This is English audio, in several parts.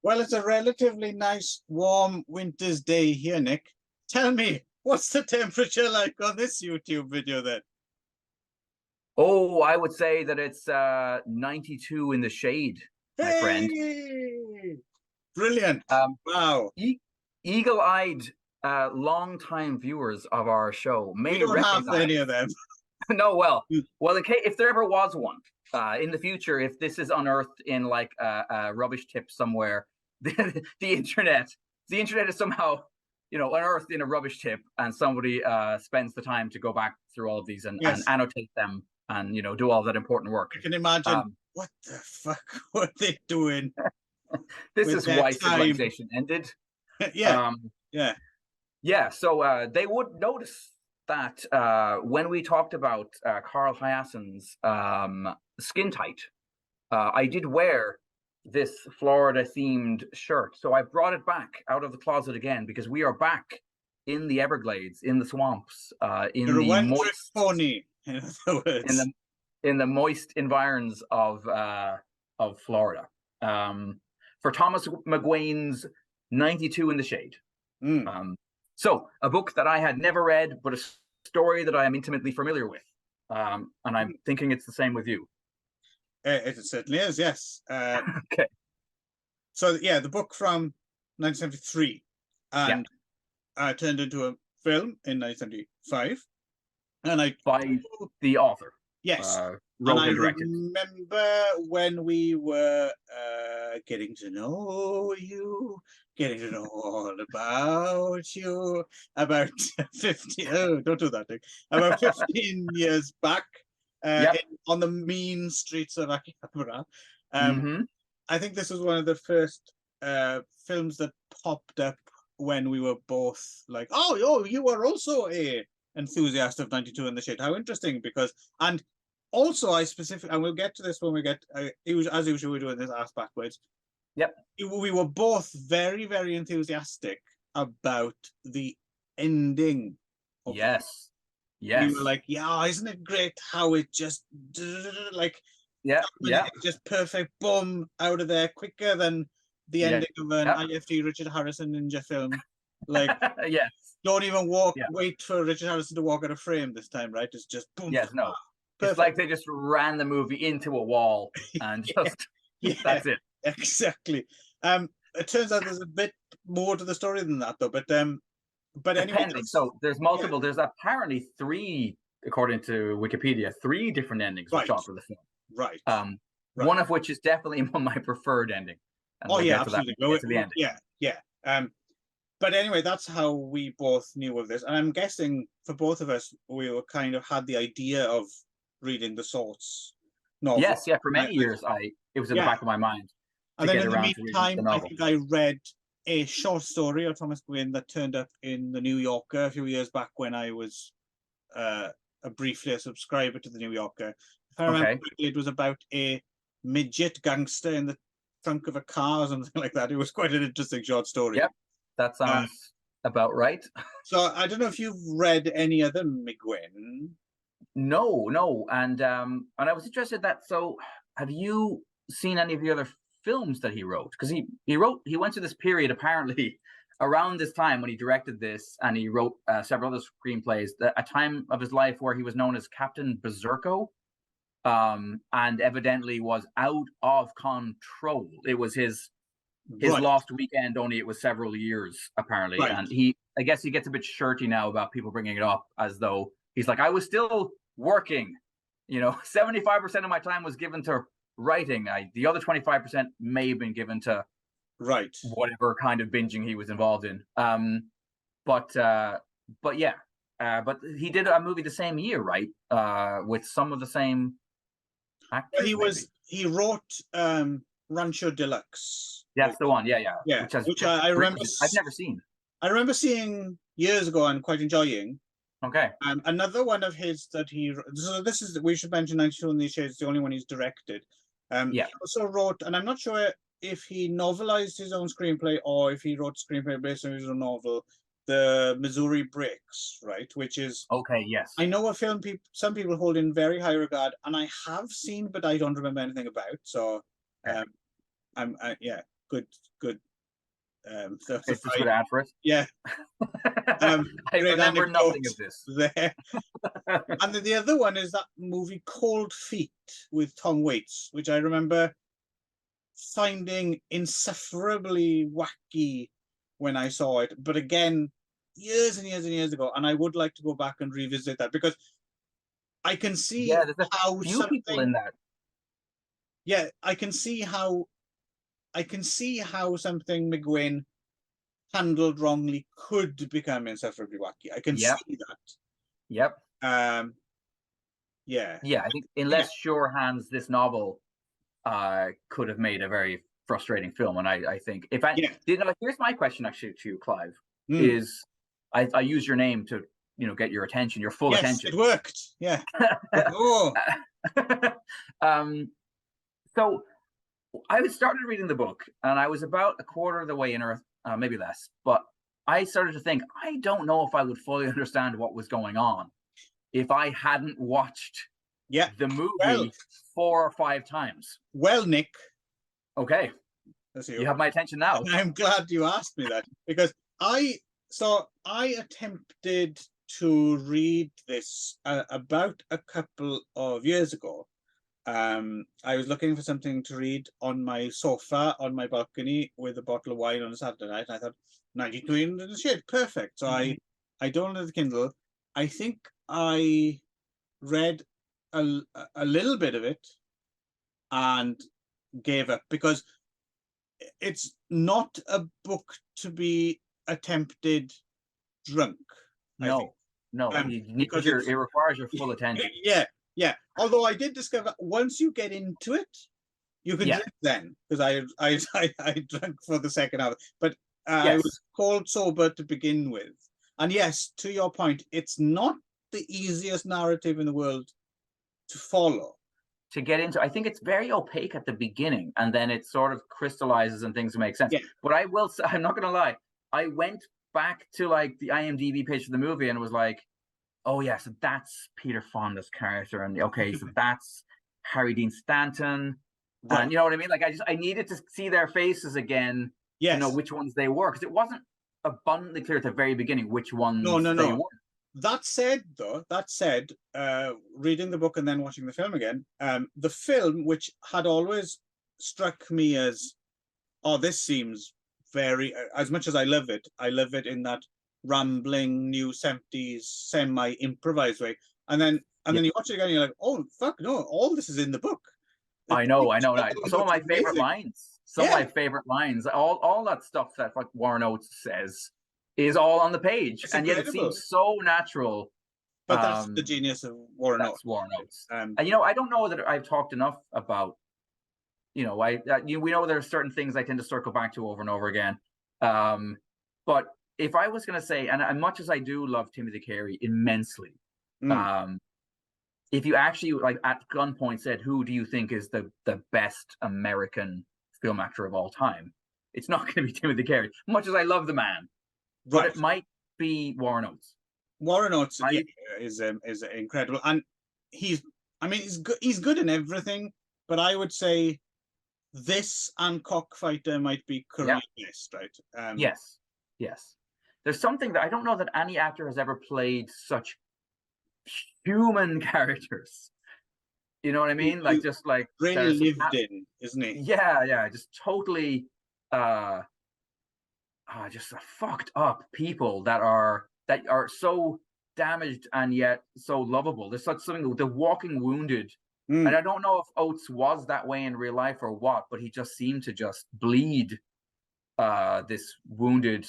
Well, it's a relatively nice, warm winter's day here, Nick. Tell me, what's the temperature like on this YouTube video then? Oh, I would say that it's 92 in the shade, my friend. Hey! Brilliant. Wow. Eagle-eyed, long-time viewers of our show We may don't have recognize. any of them. No, well, if there ever was one, in the future, if this is unearthed in like a rubbish tip somewhere, the internet is somehow, unearthed in a rubbish tip, and somebody spends the time to go back through all of these and annotate them and do all that important work. I can imagine what the fuck were they doing? This is why civilization ended. Yeah. So they would notice that when we talked about Carl Hyacин's skin tight, I did wear this Florida-themed shirt. So I brought it back out of the closet again because we are back in the Everglades, in the swamps, in the moist pony, in other words. In the moist environs of Florida. For Thomas McGUANE's 92 in the Shade. So a book that I had never read, but a story that I am intimately familiar with. And I'm thinking it's the same with you. It certainly is, yes. Okay. So, yeah, the book from 1973 and turned into a film in 1975. And by the author. Yes. And I remember when we were getting to know you, getting to know all about you, about 15, don't do that, Nick. About 15 years back on the mean streets of Akihabara. I think this was one of the first films that popped up when we were both like, oh, you were also a enthusiast of 92 in the Shade. How interesting, because, and also I specifically, and we'll get to this when we get, as usual, we're doing this ass backwards. Yep. We were both very, very enthusiastic about the ending. Yes. We were like, yeah, isn't it great how it just, like, just perfect, boom, out of there quicker than the ending of an IFG Richard Harrison ninja film. Like, don't even wait for Richard Harrison to walk out of frame this time, right? It's just boom. Yes, no. It's like they just ran the movie into a wall and just that's it. Exactly. It turns out there's a bit more to the story than that, though. But anyway, so there's multiple. There's apparently three, according to Wikipedia, three different endings were shot for the film. Right. One of which is definitely my preferred ending. And absolutely. But anyway, that's how we both knew of this. And I'm guessing for both of us, we were kind of had the idea of reading the Swords novel. Yes, for many years, it was in the back of my mind. And then in the meantime, I think I read a short story of Thomas McGUANE that turned up in the New Yorker a few years back when I was briefly a subscriber to the New Yorker. If I remember, it was about a midget gangster in the trunk of a car or something like that. It was quite an interesting short story. Yep, that sounds about right. So I don't know if you've read any other McGUANE. No, and I was interested that. So, have you seen any of the other films that he wrote? Because he went through this period apparently around this time when he directed this, and he wrote several other screenplays. A time of his life where he was known as Captain Berserko, and evidently was out of control. It was his lost weekend. Only it was several years apparently, and I guess he gets a bit shirty now about people bringing it up as though he's like, I was still working. 75% of my time was given to writing. The other 25% may have been given to whatever kind of binging he was involved in. But he did a movie the same year, right? With some of the same actors. He wrote Rancho Deluxe. That's the one. Yeah. Which I remember. I've never seen. I remember seeing years ago and quite enjoying. Okay. Another one of his that we should mention 92 in the Shade. It's the only one he's directed. He also wrote, and I'm not sure if he novelized his own screenplay or if he wrote a screenplay based on his own novel, The Missouri Breaks, right? Which is yes. I know a film some people hold in very high regard, and I have seen, but I don't remember anything about. So, good. So It's just good ad for it. Yeah. I Great remember nothing anecdote of this. there. And then the other one is that movie Cold Feet with Tom Waits, which I remember finding insufferably wacky when I saw it. But again, years and years and years ago, and I would like to go back and revisit that because I can see Yeah, there's a how few people in that. Yeah, I can see how something McGUANE handled wrongly could become insufferably wacky. I can Yep. see that. Yep. Yeah. Yeah, I think in less sure hands, this novel could have made a very frustrating film. And I think if I here's my question actually to you, Clive, is I use your name to get your attention, your full attention. Yes, it worked. Yeah. Oh. So I started reading the book, and I was about a quarter of the way in, or maybe less. But I started to think, I don't know if I would fully understand what was going on if I hadn't watched the movie 4 or 5 times. Well, Nick. Okay. You have my attention now. I'm glad you asked me that, because I attempted to read this about a couple of years ago. I was looking for something to read on my sofa on my balcony with a bottle of wine on a Saturday night. And I thought 92 in the shade, perfect. So I downloaded the Kindle. I think I read a little bit of it and gave up, because it's not a book to be attempted drunk. No, it requires your full attention. Yeah. Although I did discover once you get into it, you can drink then, because I drank for the second half, but I was cold sober to begin with. And yes, to your point, it's not the easiest narrative in the world to follow. To get into, I think it's very opaque at the beginning, and then it sort of crystallizes and things make sense. But I will say, I'm not going to lie, I went back to like the IMDb page for the movie and was like, oh yeah, so that's Peter Fonda's character, and okay, so that's Harry Dean Stanton, and you know what I mean? Like I needed to see their faces again to know which ones they were, because it wasn't abundantly clear at the very beginning which ones they were. That said, reading the book and then watching the film again, the film, which had always struck me as, oh, this seems very, as much as I love it in that rambling new 70s semi-improvised way. And then you watch it again and you're like, oh, fuck, no, all this is in the book. I know. Some of my favorite lines. Some of my favorite lines. All that stuff that like Warren Oates says is all on the page, and yet it seems so natural. But that's the genius of Warren Oates. Warren Oates. And I don't know that I've talked enough about. We know there are certain things I tend to circle back to over and over again. But if I was going to say, and much as I do love Timothy Carey immensely, if you actually like at gunpoint said, who do you think is the best American film actor of all time? It's not going to be Timothy Carey, much as I love the man. But it might be Warren Oates. Warren Oates is incredible, and he's good in everything. But I would say this and Cockfighter might be currently best, right? Yes. There's something that I don't know that any actor has ever played such human characters. You know what I mean? Like just like really lived in, isn't he? Yeah, just totally. Just fucked up people that are so damaged and yet so lovable. There's such something, the walking wounded. And I don't know if Oates was that way in real life or what, but he just seemed to just bleed this wounded.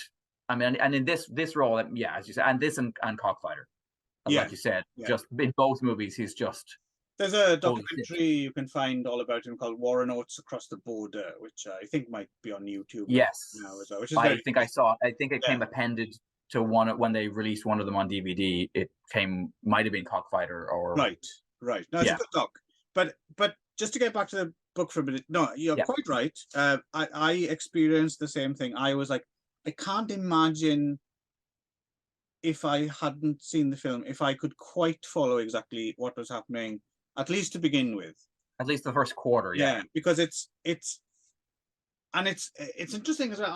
I mean, and in this role, as you said, and this and Cockfighter, like you said, just in both movies, he's just. There's a documentary you can find all about him called Warren Oates Across the Border, which I think might be on YouTube now as well. Which is I saw. I think it came appended to one when they released one of them on DVD. It might have been Cockfighter or right. No, it's a good doc. But just to get back to the book for a minute, no, you're quite right. I experienced the same thing. I was like, I can't imagine if I hadn't seen the film, if I could quite follow exactly what was happening, at least to begin with. At least the first quarter, because it's and it's interesting as well.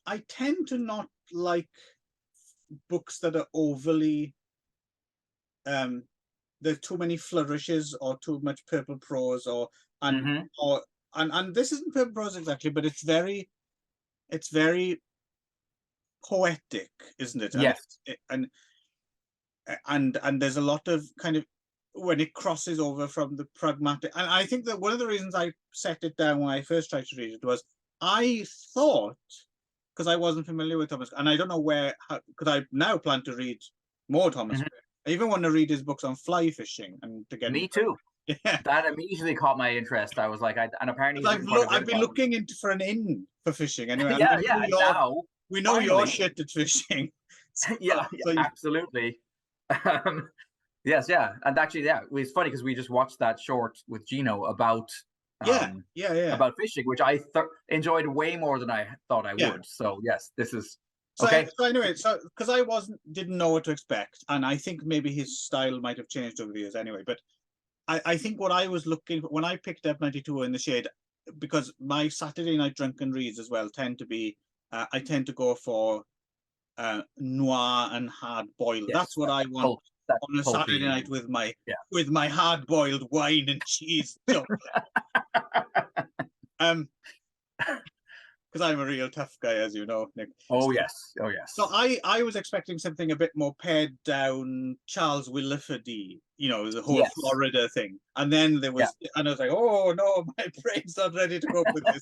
I tend to not like books that are overly there's too many flourishes or too much purple prose and Mm-hmm. or and this isn't purple prose exactly, but it's very poetic, isn't it? Yes. And there's a lot of kind of when it crosses over from the pragmatic, and I think that one of the reasons I set it down when I first tried to read it was I thought, because I wasn't familiar with Thomas, and I don't know because I now plan to read more Thomas. Mm-hmm. I even want to read his books on fly fishing and to get Me too. Yeah, That immediately caught my interest. I was like, and apparently I've been looking into for an in for fishing anyway. And yeah, yeah. And now, we know you're shit at fishing. Yeah, absolutely. Yes, yeah, and actually, yeah, it's funny because we just watched that short with Gino about about fishing, which I enjoyed way more than I thought I would. So yes, this is okay. So anyway, because I didn't know what to expect, and I think maybe his style might have changed over the years anyway. But I think what I was looking for when I picked up 92 in the Shade, because my Saturday night drunken reads as well tend to be, I tend to go for noir and hard boiled. Yes, that's what I want on a Saturday night with my hard boiled wine and cheese. Because I'm a real tough guy, as you know, Nick. Oh yes. So I was expecting something a bit more pared down, Charles Williford-y, the whole Florida thing. And then there was, and I was like, oh no, my brain's not ready to cope with this.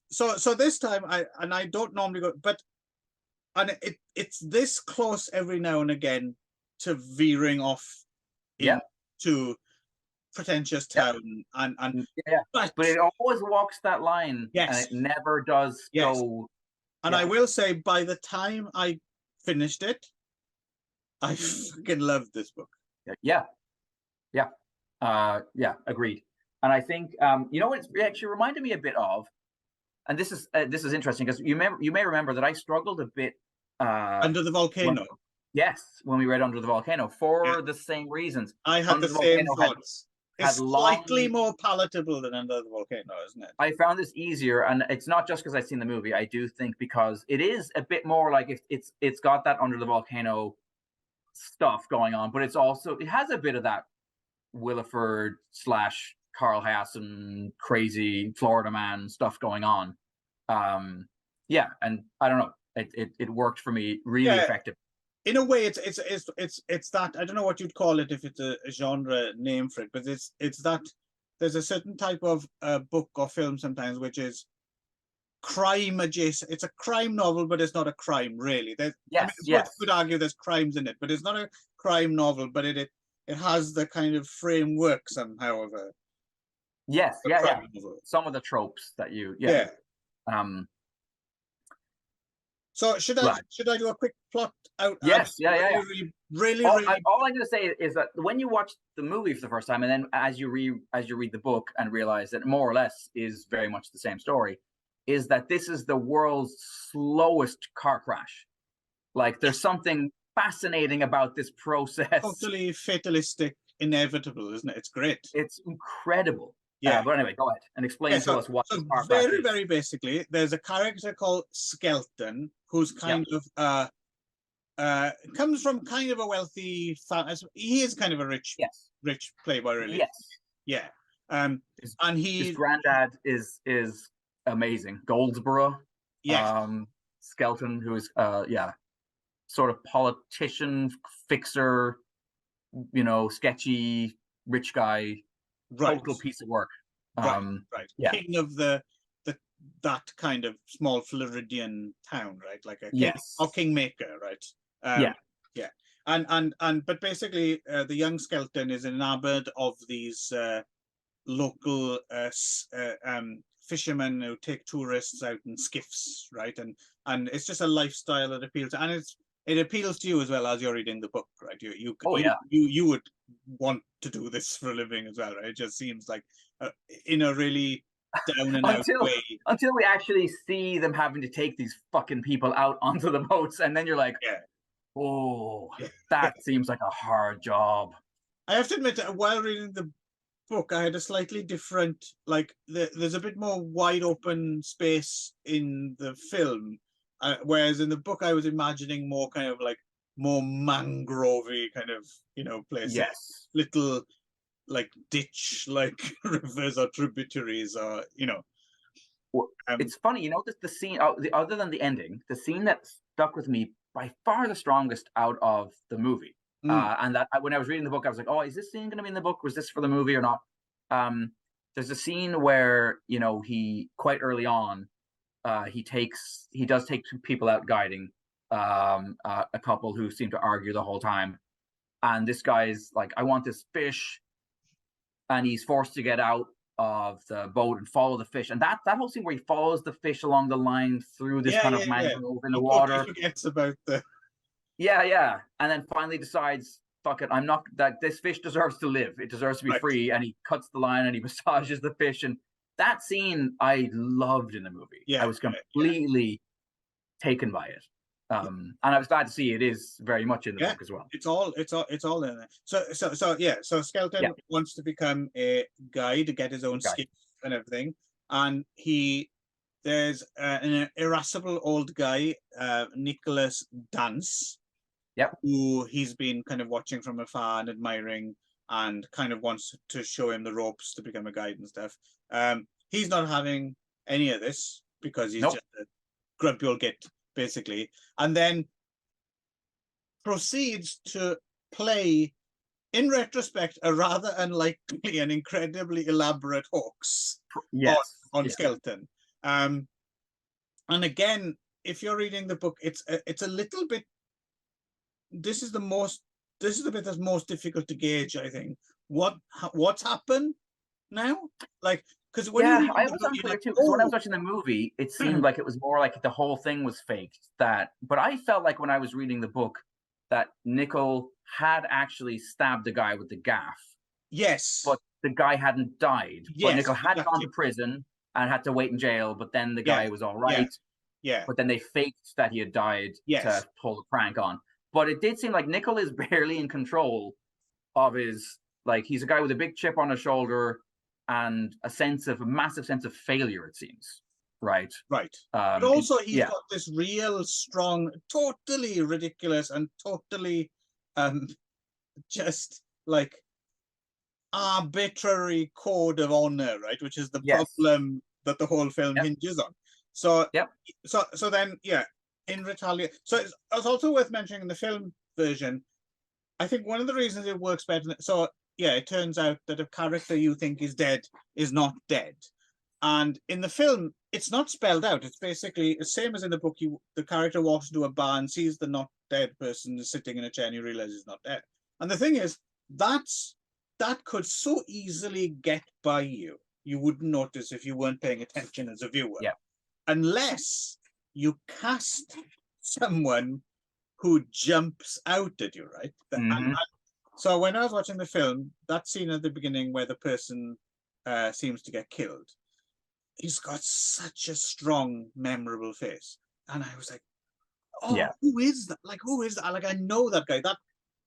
So this time I don't normally go, and it's this close every now and again to veering off into pretentious town and but it always walks that line. And it never does go. And I will say, by the time I finished it, I fucking loved this book. Agreed. And I think what it actually reminded me a bit of, and this is interesting because you may remember that I struggled a bit Under the Volcano. When we read Under the Volcano for the same reasons. I had the same thoughts. It's slightly more palatable than Under the Volcano, isn't it? I found this easier, and it's not just because I've seen the movie. I do think because it is a bit more like it's got that Under the Volcano stuff going on, but it has a bit of that Williford / Carl Hassan crazy Florida man stuff going on. And I don't know, it worked for me really effective. In a way, it's that, I don't know what you'd call it if it's a genre name for it, but it's that there's a certain type of book or film sometimes which is crime adjacent. It's a crime novel, but it's not a crime really. You could argue there's crimes in it, but it's not a crime novel, but it has the kind of framework somehow of a some of the tropes that you So should I do a quick plot out? Really. All I'm going to say is that when you watch the movie for the first time, and then as you read the book and realize that more or less is very much the same story, is that this is the world's slowest car crash. Like there's something fascinating about this process. Totally fatalistic, inevitable, isn't it? It's great. It's incredible. But anyway, go ahead and explain to us what this car crash is. Very basically, there's a character called Skelton who's kind of comes from kind of a wealthy family. He is kind of a rich playboy, really. And his granddad is amazing. Goldsboro. Skelton, who is sort of politician, fixer, sketchy rich guy. Total piece of work. King of that kind of small Floridian town, right? Like a kingmaker, right? But basically, the young Skelton is enamored of these local fishermen who take tourists out in skiffs, right? And it's just a lifestyle that appeals to, and it appeals to you as well as you're reading the book, right? You would want to do this for a living as well, right? It just seems like in a really down and out way. Until we actually see them having to take these fucking people out onto the boats, and then you're like, that seems like a hard job. I have to admit, while reading book, I had a slightly different, like there's a bit more wide open space in the film, whereas in the book I was imagining more kind of like more mangrovey kind of, places, Yes. little like ditch like rivers or tributaries, or Well, um it's funny, the scene, other than the ending, the scene that stuck with me by far the strongest out of the movie. mm, And that when I was reading the book, I was like, oh, is this scene going to be in the book? Was this for the movie or not? Um, there's a scene where, he quite early on, he does take two people out guiding, a couple who seem to argue the whole time. And this guy's like, I want this fish. And he's forced to get out of the boat and follow the fish. And that whole scene where he follows the fish along the line through this kind of yeah, mangrove in the he totally water. forgets about the Yeah. And then finally decides, fuck it, I'm not, that this fish deserves to live. It deserves to be right. free. And he cuts the line and he massages the fish. And that scene I loved in the movie. I was completely taken by it. And I was glad to see it is very much in the book as well. It's all in there. So Skelton wants to become a guide, to get his own skiff and everything, and there's an irascible old guy, Nicholas Dance, who he's been kind of watching from afar and admiring, and kind of wants to show him the ropes to become a guide and stuff. He's not having any of this because he's just a grumpy old git, basically, and then proceeds to play, in retrospect, a rather unlikely and incredibly elaborate hoax on Skelton. And again, if you're reading the book, it's a little bit. This is the bit that's most difficult to gauge, I think. What's happened now? Like, because when I was unclear too. Because when I was watching the movie, it seemed like it was more like the whole thing was faked. But I felt like when I was reading the book, that Nicol had actually stabbed the guy with the gaff. Yes. But the guy hadn't died. Yes, but Nicol had gone to prison and had to wait in jail, but then the guy was all right. Yeah. But then they faked that he had died to pull the prank on. But it did seem like Nicol is barely in control of his, like, he's a guy with a big chip on his shoulder and a massive sense of failure, it seems. Right. But also he's got this real strong, totally ridiculous and totally just like arbitrary code of honor, right? Which is the problem that the whole film hinges on. So then in retaliation. So it's also worth mentioning in the film version, I think one of the reasons it works better. So it turns out that a character you think is dead is not dead. And in the film, it's not spelled out. It's basically the same as in the book. The character walks into a bar and sees the not dead person sitting in a chair, and you realize he's not dead. And the thing is, that could so easily get by you. You wouldn't notice if you weren't paying attention as a viewer. Unless you cast someone who jumps out at you, right? And so when I was watching the film, that scene at the beginning where the person seems to get killed, he's got such a strong, memorable face. And I was like, who is that? Like, who is that? Like, I know that guy.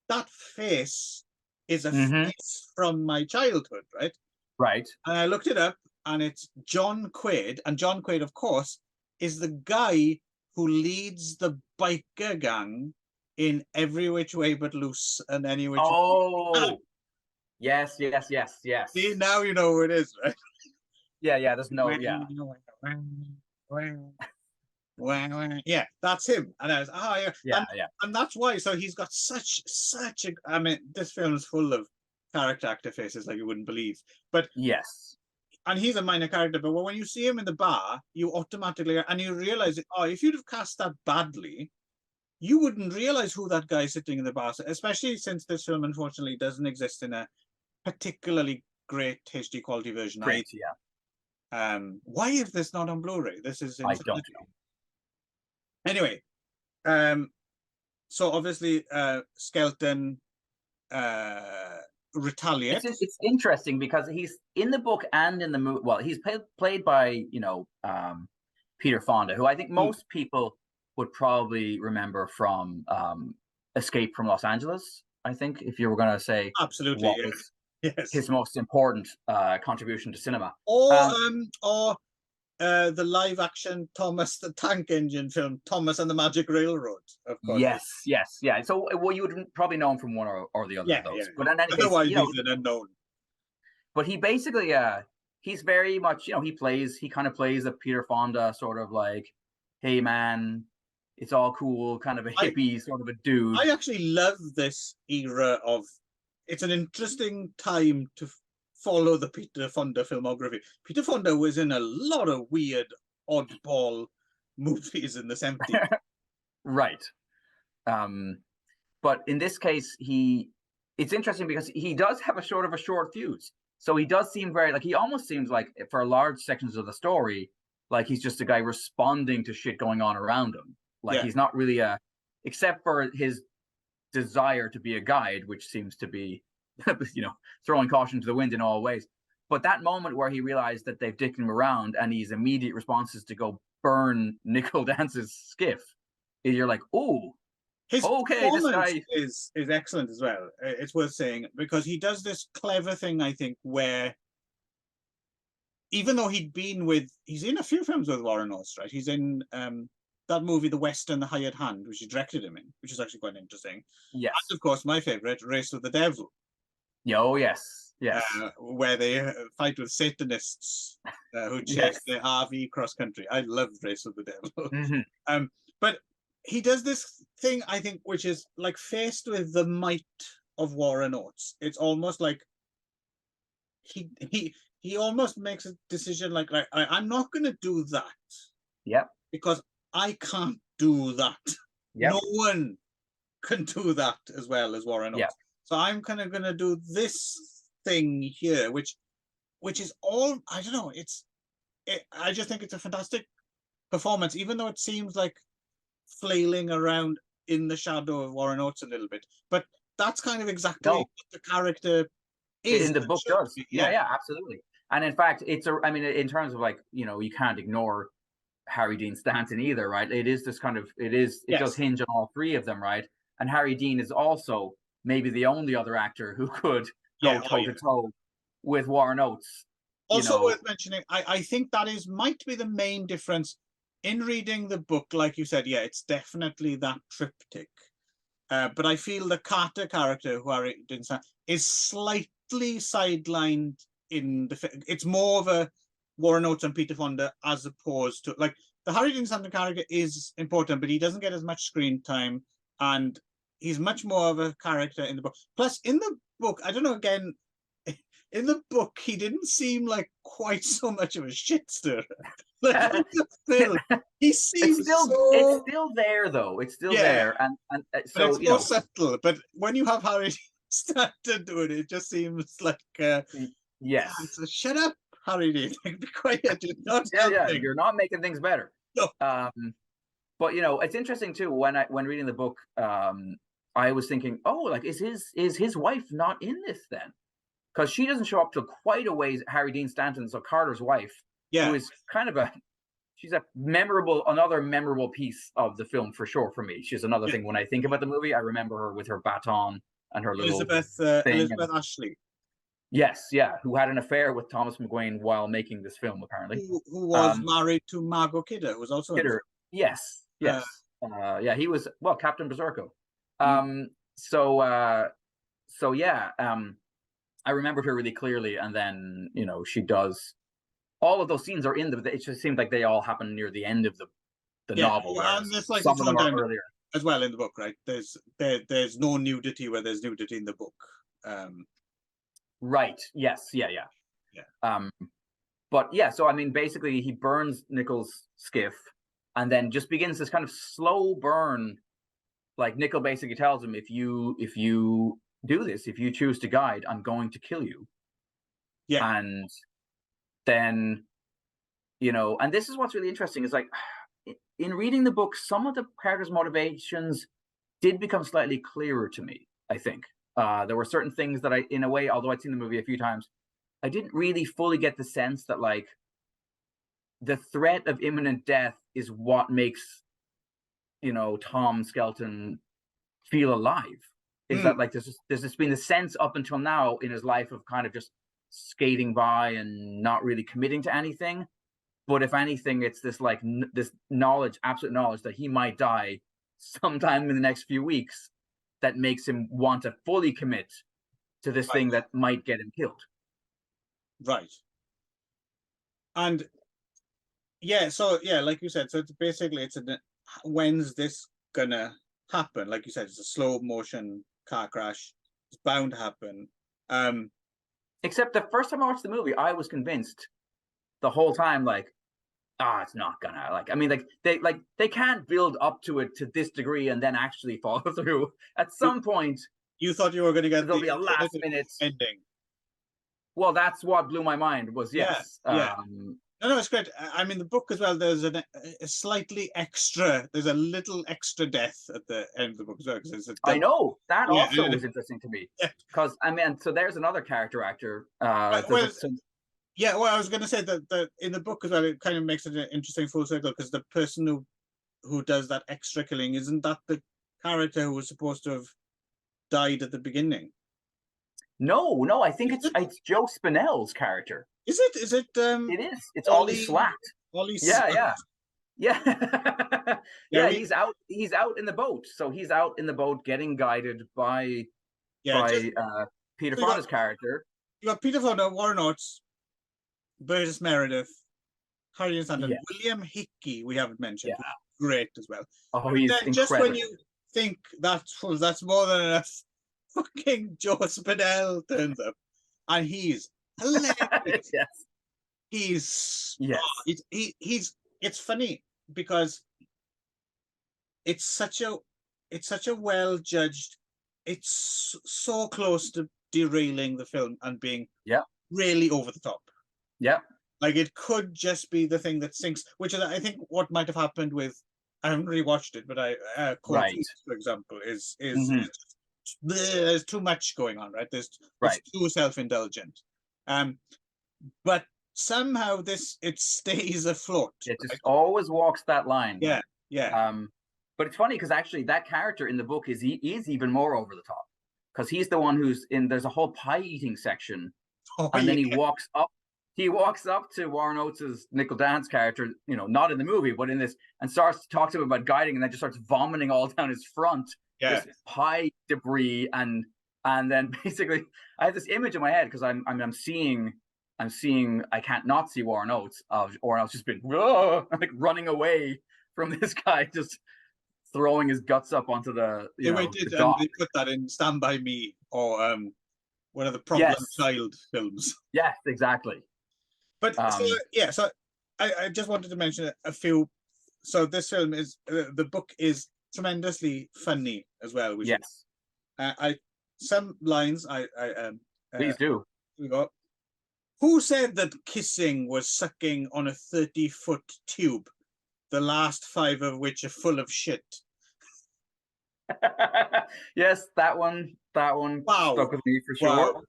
That face is a face from my childhood, right? Right. And I looked it up, and it's John Quaid. And John Quaid, of course, is the guy who leads the biker gang in Every Which Way But Loose and Any Which Way. Yes. See, now you know who it is, right? There's no, that's him. And I was, and that's why. So he's got such a. I mean, this film is full of character actor faces like you wouldn't believe. But and he's a minor character. But when you see him in the bar, you automatically and you realize, if you'd have cast that badly, you wouldn't realize who that guy sitting in the bar. Especially since this film, unfortunately, doesn't exist in a particularly great HD quality version. Why is this not on Blu-ray? This is I don't know. Anyway, so obviously Skelton retaliates. It's interesting because he's in the book and in the movie. Well, he's played by Peter Fonda, who I think most people would probably remember from Escape from Los Angeles. I think if you were going to say absolutely, Yes. his most important contribution to cinema. Or Um, the live action Thomas the Tank Engine film, Thomas and the Magic Railroad, of course. yes, yes, yeah. So, well, you would probably know him from one or the other Yeah, of yeah. those. But in any case, Otherwise, he's an unknown. but he basically, he's very much, he kind of plays a Peter Fonda sort of like, hey man, it's all cool, kind of a I hippie sort of a dude. I actually love this era of. It's an interesting time to follow the Peter Fonda filmography. Peter Fonda was in a lot of weird, oddball movies in the 70s. Right. Um, but in this case, it's interesting because he does have a sort of a short fuse. So he does seem very, like, he almost seems like, for large sections of the story, like he's just a guy responding to shit going on around him. Like, Yeah. he's not really except for his desire to be a guide, which seems to be, throwing caution to the wind in all ways. But that moment where he realized that they've dicked him around and his immediate response is to go burn Nicol Dance's skiff, you're like, oh, His okay, this performance guy is excellent as well. It's worth saying, because he does this clever thing, I think, where even though he's in a few films with Warren Oates, right? He's in that movie, The West and the Hired Hand, which he directed him in, which is actually quite interesting. Yes. And of course, my favorite, Race with the Devil. Oh, yes. Yes. Where they fight with Satanists who chase Yes. their RV cross country. I love Race with the Devil. Mm-hmm. But he does this thing, I think, which is like, faced with the might of Warren Oates, it's almost like he almost makes a decision like, I'm not going to do that. Yep. Because I can't do that. Yep. No one can do that as well as Warren Oates. Yep. So I'm kind of going to do this thing here, which is all, I don't know, I just think it's a fantastic performance, even though it seems like flailing around in the shadow of Warren Oates a little bit. But that's kind of exactly what the character is. In the book does. Be. Yeah, absolutely. And in fact, in terms of, like, you can't ignore Harry Dean Stanton either, right? It is this kind of, it does hinge on all three of them, right? And Harry Dean is also maybe the only other actor who could go toe to toe with Warren Oates. Also worth mentioning, I think that might be the main difference in reading the book. Like you said, it's definitely that triptych. But I feel the Carter character, who Harry Dean Stanton, is slightly sidelined in the. It's more of a Warren Oates and Peter Fonda, as opposed to, like, the Harry Dean Stanton character is important, but he doesn't get as much screen time, and he's much more of a character in the book. Plus, in the book, I don't know, again, in the book, he didn't seem like quite so much of a shit stirrer. Like, in the film, he seems it's still there, though. It's still there, and so, but it's more subtle. But when you have Harry Stanton doing it, it just seems like yes. So shut up, Harry Dean. Be quiet. You're not making things better. No. But it's interesting too, when reading the book, I was thinking, oh, like, is his wife not in this then? Because she doesn't show up till quite a ways. Harry Dean Stanton, so Carter's wife, who is kind of she's another memorable piece of the film for sure for me. She's another thing when I think about the movie, I remember her with her baton and her Elizabeth Ashley. Yes, who had an affair with Thomas McGUANE while making this film, apparently. Who was married to Margot Kidder, who was also Kidder. Yes. He was, Captain Berserko. I remembered her really clearly, and then she does. All of those scenes are in it just seemed like they all happen near the end of the novel. And it's like some of them are earlier as well in the book, right? There's no nudity where there's nudity in the book. Right. Yes. Yeah. But yeah, so I mean, basically, he burns Nicol's skiff, and then just begins this kind of slow burn. Like, Nicol basically tells him, if you do this, if you choose to guide, I'm going to kill you. Yeah. And then, and this is what's really interesting, is like, in reading the book, some of the characters' motivations did become slightly clearer to me, I think. There were certain things that in a way, although I'd seen the movie a few times, I didn't really fully get the sense that, like, the threat of imminent death is what makes, Tom Skelton feel alive. is that like there's just been a sense up until now in his life of kind of just skating by and not really committing to anything. But if anything, it's this like this knowledge, absolute knowledge that he might die sometime in the next few weeks, that makes him want to fully commit to this thing that might get him killed. Right. And yeah, so yeah, like you said, so it's basically when's this gonna happen? Like you said, it's a slow motion car crash. It's bound to happen. Except the first time I watched the movie, I was convinced the whole time, like, it's not gonna, like, I mean, they can't build up to it to this degree and then actually follow through. At some point, you thought you were going to get there'll be a last minute ending. Well, that's what blew my mind. Was yes, yeah. No, it's great. I mean, the book as well. There's a slightly extra. There's a little extra death at the end of the book as well. I know that also was interesting to me because I mean, so there's another character actor. Yeah, well, I was going to say that in the book as well, it kind of makes it an interesting full circle because the person who does that extra killing, isn't that the character who was supposed to have died at the beginning? No, I think it's Joe Spinell's character. Is it? Is it? It is. It's Ollie Slack. Yeah. Yeah, he's out in the boat. So he's out in the boat getting guided by Peter Fonda's character. You got Peter Fonda, Warren Oates, Burgess Meredith, Harry Sandon, William Hickey, we haven't mentioned. Yeah. Great as well. Oh, he's incredible. Just when you think that's more than enough, fucking Joe Spinell turns up, and he's hilarious. Yes. He's it's funny because it's such a well judged. It's so close to derailing the film and being really over the top. Yeah. Like it could just be the thing that sinks, which is I think what might have happened with, I haven't rewatched it, but Cold Feet, for example, is there's too much going on, right? It's too self-indulgent. But somehow it stays afloat. It just always walks that line. Yeah. But it's funny because actually that character in the book is even more over the top because he's the one who's in. There's a whole pie eating section, and then he walks up. He walks up to Warren Oates' Nickel Dance character, not in the movie, but in this, and starts to talk to him about guiding, and then just starts vomiting all down his front. This pie debris, and then basically I have this image in my head because I'm seeing I can't not see Warren Oates just being like running away from this guy, just throwing his guts up onto the they put that in Stand By Me or one of the Problem Child films. Yes, exactly. But so I just wanted to mention a few. So this film is the book is tremendously funny as well. Yes. Some lines please do. We got. Who said that kissing was sucking on a 30-foot tube, the last 5 of which are full of shit? Yes, that one stuck with me for sure. Wow.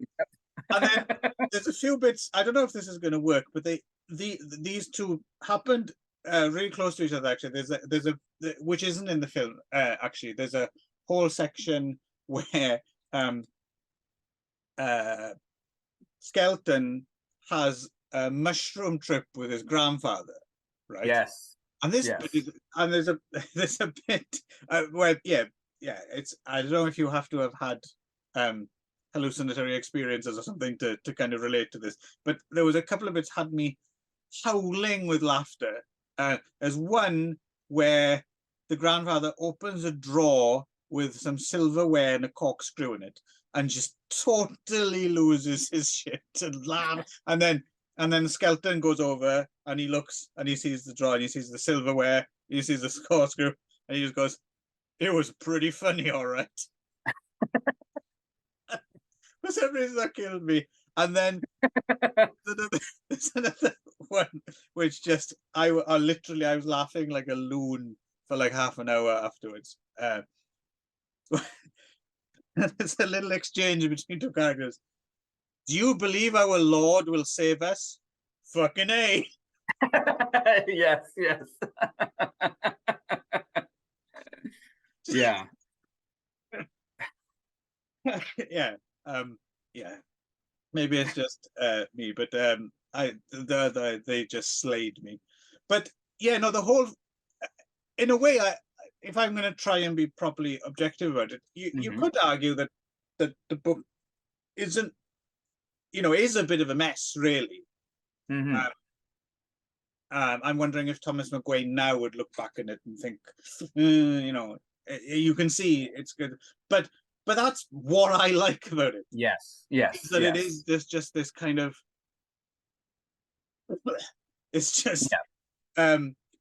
And then there's a few bits. I don't know if this is going to work, but these two happened really close to each other. Actually, there's a which isn't in the film. Actually, there's a whole section where Skelton has a mushroom trip with his grandfather, right? Yes. And there's a bit where it's, I don't know if you have to have had hallucinatory experiences or something to kind of relate to this, but there was a couple of bits had me howling with laughter. There's one where the grandfather opens a drawer with some silverware and a corkscrew in it and just totally loses his shit and laughs. And then Skelton goes over and he looks and he sees the drawer and he sees the silverware, he sees the corkscrew, and he just goes, "It was pretty funny, all right." For some reason that killed me. And then there's another one which just I was laughing like a loon for like half an hour afterwards. There's a little exchange between two characters. Do you believe our Lord will save us? Fucking A. Yes. Yeah. Yeah, yeah. Maybe it's just me, but they just slayed me. But yeah, no, the whole, in a way, if I'm going to try and be properly objective about it, you Hmm. could argue that the book isn't, is a bit of a mess, really. Hmm. Um, I'm wondering if Thomas McGUANE now would look back at it and think, you can see it's good, but that's what I like about it, Yes, is yes, that it is yes, just this kind of, it's just yeah.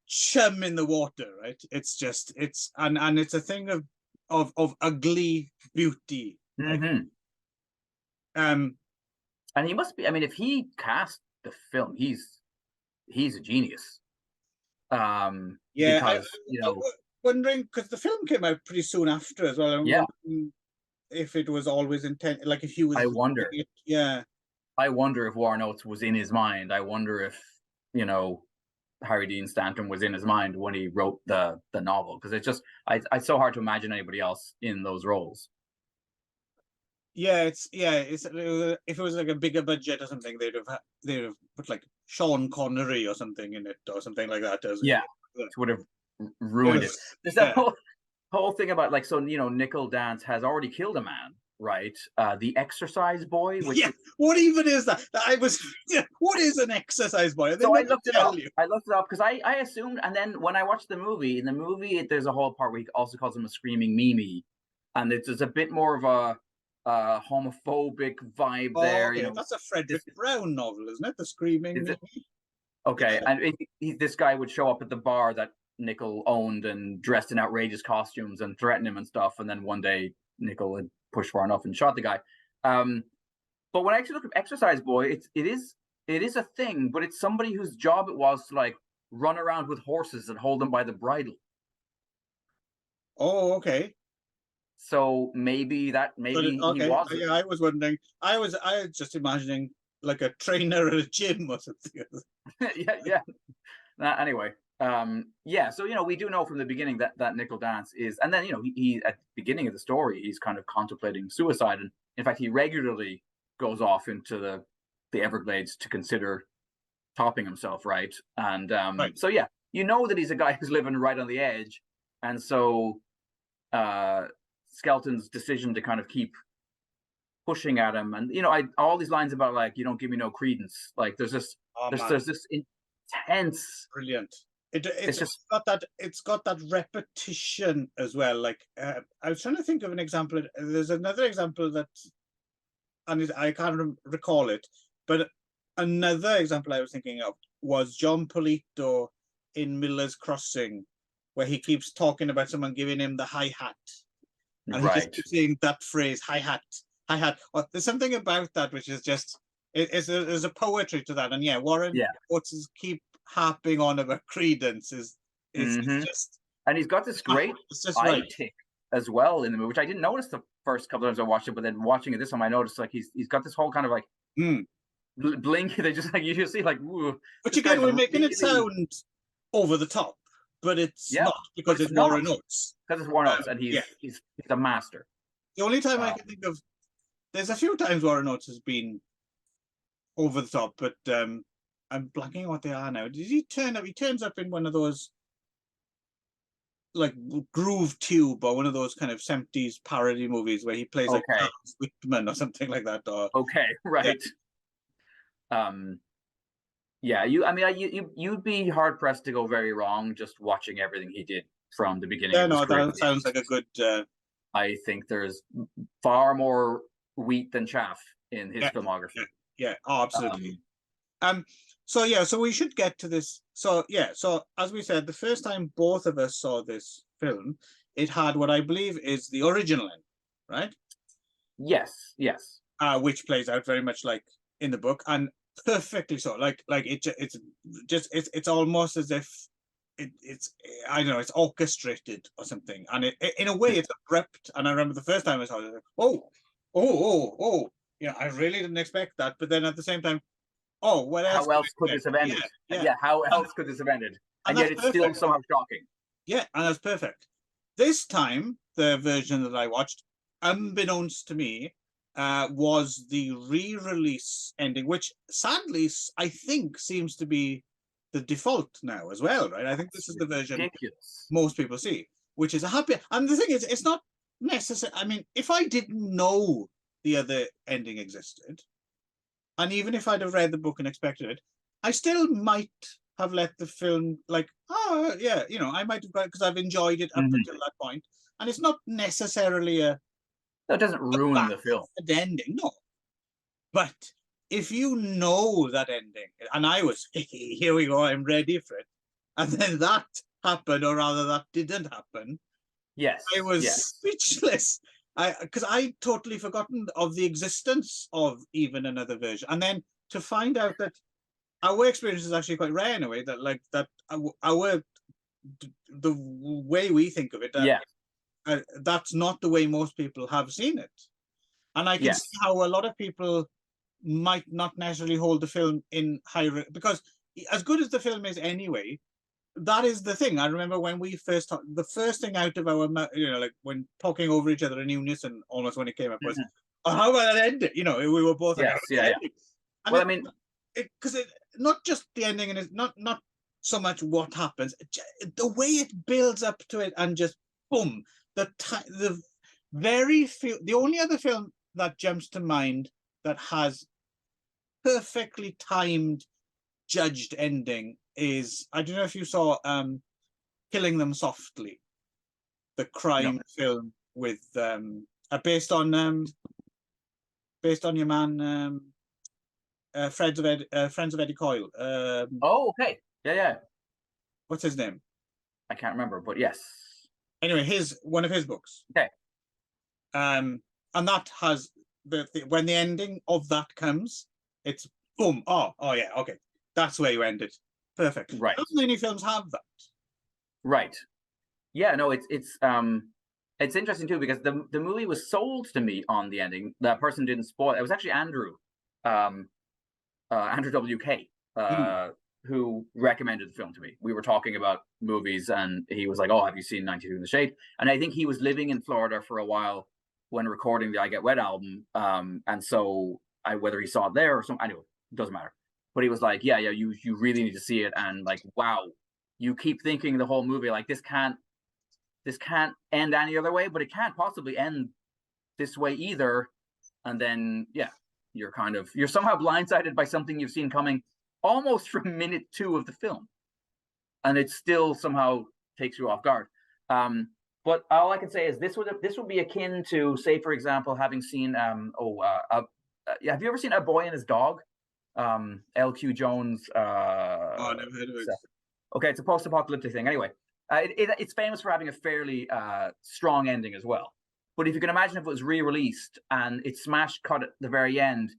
chum in the water, right? It's just and it's a thing of ugly beauty, right? Hmm. Um, And he must be. I mean, if he cast the film, he's a genius. yeah, Because wondering, because the film came out pretty soon after as well. I'm yeah, wondering if it was always intended, like if he was I reading wonder. it. Yeah, I wonder if Warren Oates was in his mind. I wonder if you know Harry Dean Stanton was in his mind when he wrote the novel, because it's so hard to imagine anybody else in those roles. yeah, it's if it was like a bigger budget or something, they'd have put like Sean Connery or something in it or something like that. As Yeah, it would have ruined it. yes, There's that yeah. whole thing about like, so Nickel Dance has already killed a man, right? The Exercise Boy, which Yeah, what even is that? I was, yeah, what is an exercise boy? They so I never looked it tell up. you. I looked it up because I assumed, and then when I watched the movie, in the movie there's a whole part where he also calls him a screaming Mimi, and there's a bit more of a homophobic vibe Oh, there. okay, that's a This Frederick Brown novel, isn't it? The Screaming is Me. it okay? And this guy would show up at the bar that Nickel owned and dressed in outrageous costumes and threaten him and stuff, and then one day Nickel had pushed far enough and shot the guy. Um, But when I actually look at Exercise Boy, it is a thing, but it's somebody whose job it was to like run around with horses and hold them by the bridle. Oh, okay. So maybe he Okay, was. yeah, I was wondering. I was just imagining like a trainer at a gym or something. Yeah, yeah. Anyway, yeah. So we do know from the beginning that Nickel Dance is, and then he at the beginning of the story he's kind of contemplating suicide, and in fact he regularly goes off into the Everglades to consider topping himself, right? And Right. so yeah, that he's a guy who's living right on the edge, and so Skelton's decision to kind of keep pushing at him, and all these lines about like you don't give me no credence, like there's this Oh there's man, there's this intense. brilliant. It's It's just got that repetition as well. Like I was trying to think of an example. There's another example that, and I can't recall it, but another example I was thinking of was John Polito in Miller's Crossing, where he keeps talking about someone giving him the hi hat, and he just right. keeps saying that phrase hi hat, hi hat. There's something about that which is just there's a poetry to that, and yeah, Warren Yeah. Oates keep harping on about credence is Hmm. just And he's got this great it's just eye right. tick as well in the movie, which I didn't notice the first couple of times I watched it, but then watching it this time I noticed like he's got this whole kind of like Mm. blink. They just like you just see like, ooh, Which this again, guy's we're making it really. sound over the top, but it's Yeah, not but because it's it's not, Warren Oates. because it's Warren Oates, and Yeah, he's a master. the only time I Um, can think of, there's a few times Warren Oates has been over the top, but I'm blanking on what they are now. Did he turn up? He turns up in one of those like Groove Tube or one of those kind of 70s parody movies where he plays like okay, Charles Whitman or something like that. Or okay, yeah, right. Um, yeah, you'd be hard pressed to go very wrong just watching everything he did from the beginning yeah, of his no, career to that the end. sounds like a good. I think there's far more wheat than chaff in his Yeah, yeah, filmography. yeah. Oh, absolutely. Um, Um, so yeah, so we should get to this. So yeah, so as we said, the first time both of us saw this film, it had what I believe is the original end, right? yes, yes. Which plays out very much like in the book, and perfectly so. Like it's almost as if it's I don't know, it's orchestrated or something, and in a way it's abrupt. And I remember the first time I saw it, I was like, oh, yeah, I really didn't expect that. But then at the same time, oh, what else How could else I could expect? this have Yeah, ended? And yeah, yeah, how and, else could this have ended? and And yet that's it's still perfect. somehow shocking. Yeah, and that's perfect. This time, the version that I watched, unbeknownst to me, was the re-release ending, which sadly I think seems to be the default now as well, right? I think this is the version Ridiculous. most people see, which is a happy. And the thing is, it's not necessary. I mean, if I didn't know the other ending existed, and even if I'd have read the book and expected it, I still might have let the film, like, oh yeah, you know, I might have got it because I've enjoyed it up until that point, and it's not necessarily a That doesn't ruin the film. ending, no. But if you know that ending, and I was, here we go, I'm ready for it, and then that happened, or rather that didn't happen, Yes, I was yes. speechless. Because I'd totally forgotten of the existence of even another version, and then to find out that our experience is actually quite rare in a way, that like that our the way we think of it, Yeah, that's not the way most people have seen it. And I can yes. see how a lot of people might not necessarily hold the film in because as good as the film is anyway, that is the thing. I remember when we first talked, the first thing out of our mouth, you know, like when talking over each other in unison, almost when it came up was, oh, how about that ending? You know, we were both like, Yes, yeah. And well, I mean, because it not just the ending, and it's not so much what happens, the way it builds up to it, and just boom, the very few, the only other film that jumps to mind that has perfectly timed, judged ending is, I don't know if you saw Killing Them Softly, the crime film with based on your man Friends of Eddie Coyle. oh, okay. Yeah. What's his name? I can't remember, but yes. Anyway, one of his books. Okay. And that has when the ending of that comes, it's boom. Oh yeah, okay. That's where you end it. Perfect. Right. Not many films have that. Right. Yeah, no, it's interesting too, because the movie was sold to me on the ending. That person didn't spoil it. It was actually Andrew WK, who recommended the film to me. We were talking about movies, and he was like, "Oh, have you seen 92 in the Shade?" And I think he was living in Florida for a while when recording the I Get Wet album, and so whether he saw it there or something, anyway, it doesn't matter. But he was like, "Yeah, you really need to see it," and like, wow, you keep thinking the whole movie like this can't end any other way, but it can't possibly end this way either. And then you're somehow blindsided by something you've seen coming almost from minute 2 of the film, and it still somehow takes you off guard. But all I can say is this would be akin to, say, for example, having seen have you ever seen A Boy and His Dog? L.Q. Jones. Oh, never heard of it. Okay, it's a post-apocalyptic thing. Anyway, it's famous for having a fairly strong ending as well. But if you can imagine if it was re-released and it smash cut at the very end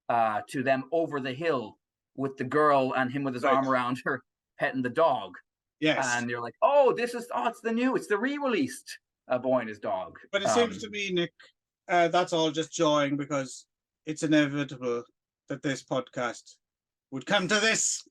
to them over the hill with the girl and him with his arm around her petting the dog. Yes. And you're like, oh, it's the re-released A Boy and His Dog. But it seems to me, Nick, that's all just joying, because it's inevitable that this podcast would come to this.